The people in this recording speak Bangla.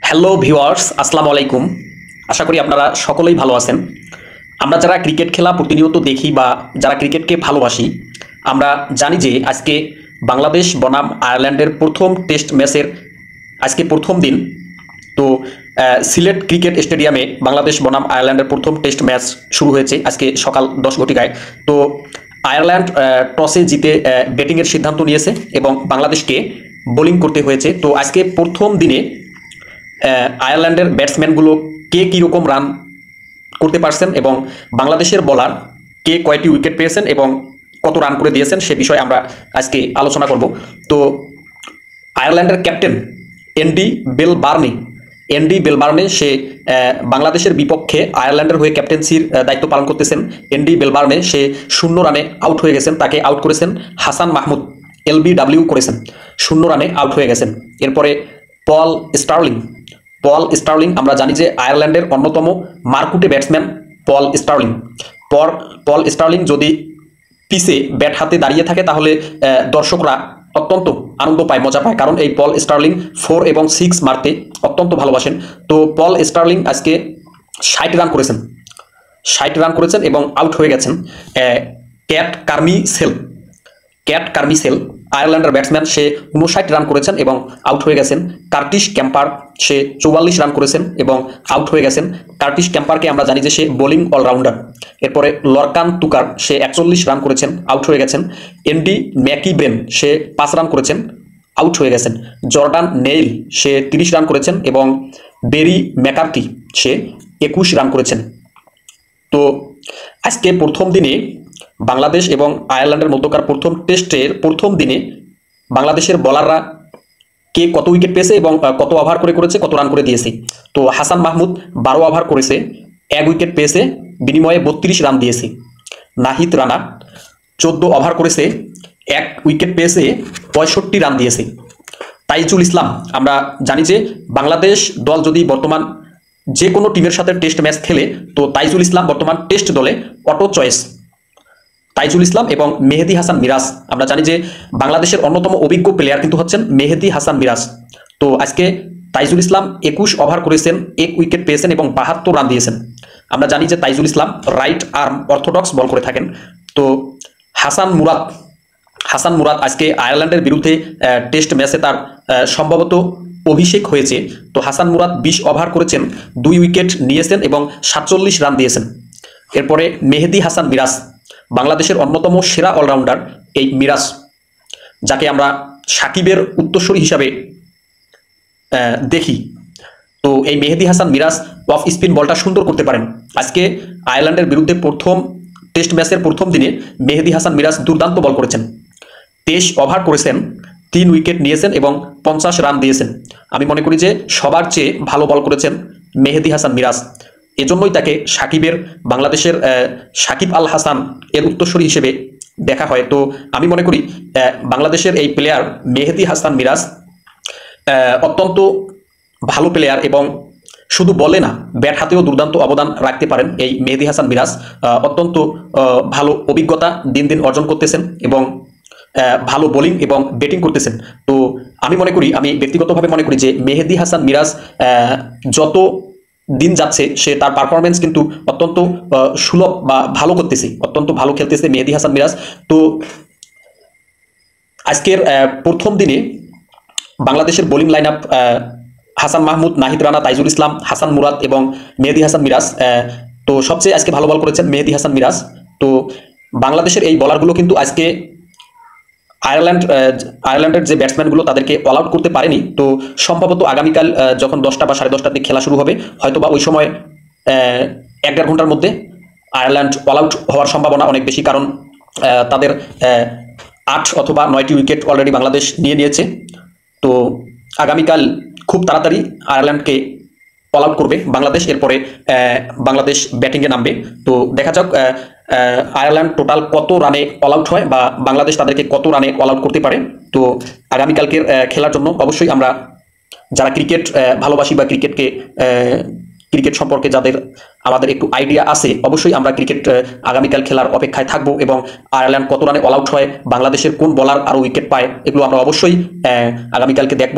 হ্যালো ভিউয়ার্স, আসসালামু আলাইকুম। আশা করি আপনারা সকলেই ভালো আছেন। আমরা যারা ক্রিকেট খেলা প্রতিনিয়ত দেখি বা যারা ক্রিকেটকে ভালোবাসি, আমরা জানি যে আজকে বাংলাদেশ বনাম আয়ারল্যান্ডের প্রথম টেস্ট ম্যাচের আজকে প্রথম দিন। তো সিলেট ক্রিকেট স্টেডিয়ামে বাংলাদেশ বনাম আয়ারল্যান্ডের প্রথম টেস্ট ম্যাচ শুরু হয়েছে আজকে সকাল 10 ঘটিকায়। তো আয়ারল্যান্ড টসে জিতে ব্যাটিংয়ের সিদ্ধান্ত নিয়েছে এবং বাংলাদেশকে বোলিং করতে হয়েছে। তো আজকে প্রথম দিনে আয়ারল্যান্ডের ব্যাটসম্যানগুলো কে কীরকম রান করতে পারছেন এবং বাংলাদেশের বোলার কে কয়টি উইকেট পেয়েছেন এবং কত রান করে দিয়েছেন সে বিষয়ে আমরা আজকে আলোচনা করব। তো আয়ারল্যান্ডের ক্যাপ্টেন এন্ডি বেলবার্নে সে বাংলাদেশের বিপক্ষে আয়ারল্যান্ডের হয়ে ক্যাপ্টেন্সির দায়িত্ব পালন করতেছেন। এন্ডি বেলবার্নে সে 0 রানে আউট হয়ে গেছেন। তাকে আউট করেছেন হাসান মাহমুদ, LBW করেছেন, 0 রানে আউট হয়ে গেছেন। এরপরে পল স্টার্লিং আমরা জানি যে আয়ারল্যান্ডের অন্যতম মারকুটে ব্যাটসম্যান পল স্টার্লিং যদি পিছে ব্যাট হাতে দাঁড়িয়ে থাকে তাহলে দর্শকরা অত্যন্ত আনন্দ পায়, মজা পায়, কারণ এই পল স্টার্লিং 4 এবং 6 মারতে অত্যন্ত ভালোবাসেন। তো পল স্টার্লিং আজকে 60 রান করেছেন এবং আউট হয়ে গেছেন। ক্যাট কার্মিসেল আয়ারল্যান্ডের ব্যাটসম্যান, সে 59 রান করেছেন এবং আউট হয়ে গেছেন। কার্টিস ক্যাম্পার সে 44 রান করেছেন এবং আউট হয়ে গেছেন। কার্টিস ক্যাম্পারকে আমরা জানি যে সে বোলিং অলরাউন্ডার। এরপরে লরকান তুকার সে 41 রান করেছেন, আউট হয়ে গেছেন। এন্ডি ম্যাকিব্রেন সে 5 রান করেছেন, আউট হয়ে গেছেন। জর্ডান নেইল সে 30 রান করেছেন এবং বেরি ম্যাকার্থি সে 21 রান করেছেন। তো আজকে প্রথম দিনে বাংলাদেশ এবং আয়ারল্যান্ডের মধ্যকার প্রথম টেস্টের প্রথম দিনে বাংলাদেশের বোলাররা কে কত উইকেট পেয়েছে এবং কত ওভার করেছে, কত রান করে দিয়েছে। তো হাসান মাহমুদ 12 ওভার করেছে, 1 উইকেট পেয়েছে, বিনিময়ে 32 রান দিয়েছে। নাহিদ রানা 14 ওভার করেছে, 1 উইকেট পেয়েছে, 65 রান দিয়েছে। তাইজুল ইসলাম, আমরা জানি যে বাংলাদেশ দল যদি বর্তমান যে কোনো টিমের সাথে টেস্ট ম্যাচ খেলে তো তাইজুল ইসলাম বর্তমান টেস্ট দলে অটো চয়েস। তাইজুল ইসলাম এবং মেহেদী হাসান মিরাজ, আমরা জানি যে বাংলাদেশের অন্যতম অভিজ্ঞ প্লেয়ার কিন্তু হচ্ছেন মেহেদী হাসান মিরাজ। তো আজকে তাইজুল ইসলাম 21 ওভার করেছেন, 1 উইকেট পেয়েছেন এবং 72 রান দিয়েছেন। আমরা জানি যে তাইজুল ইসলাম রাইট আর্ম অর্থোডক্স বল করে থাকেন। তো হাসান মুরাদ আজকে আয়ারল্যান্ডের বিরুদ্ধে টেস্ট ম্যাচে তার সম্ভবত অভিষেক হয়েছে। তো হাসান মুরাদ 20 ওভার করেছেন, 2 উইকেট নিয়েছেন এবং 47 রান দিয়েছেন। এরপরে মেহেদী হাসান মিরাজ, বাংলাদেশের অন্যতম সেরা অলরাউন্ডার এই মিরাজ, যাকে আমরা সাকিবের উত্তরসূরি হিসাবে দেখি। তো এই মেহেদী হাসান মিরাজ অফ স্পিন বলটা সুন্দর করতে পারেন। আজকে আয়ারল্যান্ডের বিরুদ্ধে প্রথম টেস্ট ম্যাচের প্রথম দিনে মেহেদী হাসান মিরাজ দুর্দান্ত বল করেছেন। 23 ওভার করেছেন, 3 উইকেট নিয়েছেন এবং 50 রান দিয়েছেন। আমি মনে করি যে সবার চেয়ে ভালো বল করেছেন মেহেদী হাসান মিরাজ। এজন্যই তাকে বাংলাদেশের সাকিব আল হাসান এর উত্তরসূরি হিসেবে দেখা হয়। তো আমি মনে করি বাংলাদেশের এই প্লেয়ার মেহেদী হাসান মিরাজ অত্যন্ত ভালো প্লেয়ার এবং শুধু বলে না, ব্যাট হাতেও দুর্দান্ত অবদান রাখতে পারেন। এই মেহেদী হাসান মিরাজ অত্যন্ত ভালো অভিজ্ঞতা দিন দিন অর্জন করতেছেন এবং ভালো বোলিং এবং ব্যাটিং করতেছেন। তো আমি ব্যক্তিগতভাবে মনে করি যে মেহেদী হাসান মিরাজ যত দিন যাচ্ছে সে তার পারফরমেন্স কিন্তু অত্যন্ত সুলভ বা ভালো করতেছে, অত্যন্ত ভালো খেলতেছে মেহেদী হাসান মিরাজ। তো আজকের প্রথম দিনে বাংলাদেশের bowling line up Hasan Mahmud, Nahid Rana, Taijul Islam, Hasan Murad এবং মেহেদী হাসান মিরাজ। তো সবচেয়ে আজকে ভালো বল করেছেন মেহেদী হাসান মিরাজ। তো বাংলাদেশের এই বলারগুলো কিন্তু আজকে আয়ারল্যান্ডের যে ব্যাটসম্যানগুলো তাদেরকে অল আউট করতে পারেনি। তো সম্ভবত আগামীকাল যখন 10টা বা 10:30 দিকে খেলা শুরু হবে, হয়তোবা ওই সময় 1-1.5 ঘন্টার মধ্যে আয়ারল্যান্ড অল আউট হওয়ার সম্ভাবনা অনেক বেশি, কারণ তাদের 8 অথবা 9টি উইকেট অলরেডি বাংলাদেশ নিয়েছে। তো আগামীকাল খুব তাড়াতাড়ি আয়ারল্যান্ডকে অল আউট করবে বাংলাদেশ। এরপরে বাংলাদেশ ব্যাটিংয়ে নামবে। তো দেখা যাক আয়ারল্যান্ড টোটাল কত রানে অল আউট হয় বা বাংলাদেশ তাদেরকে কত রানে অল আউট করতে পারে। তো আগামীকালকের খেলার জন্য অবশ্যই আমরা যারা ক্রিকেট ভালোবাসি বা ক্রিকেট সম্পর্কে যাদের আমাদের একটু আইডিয়া আছে, অবশ্যই আমরা আগামীকাল খেলার অপেক্ষায় থাকবো এবং আয়ারল্যান্ড কত রানে অল আউট হয়, বাংলাদেশের কোন বোলার আরও উইকেট পায়, এগুলো আমরা অবশ্যই আগামীকালকে দেখব।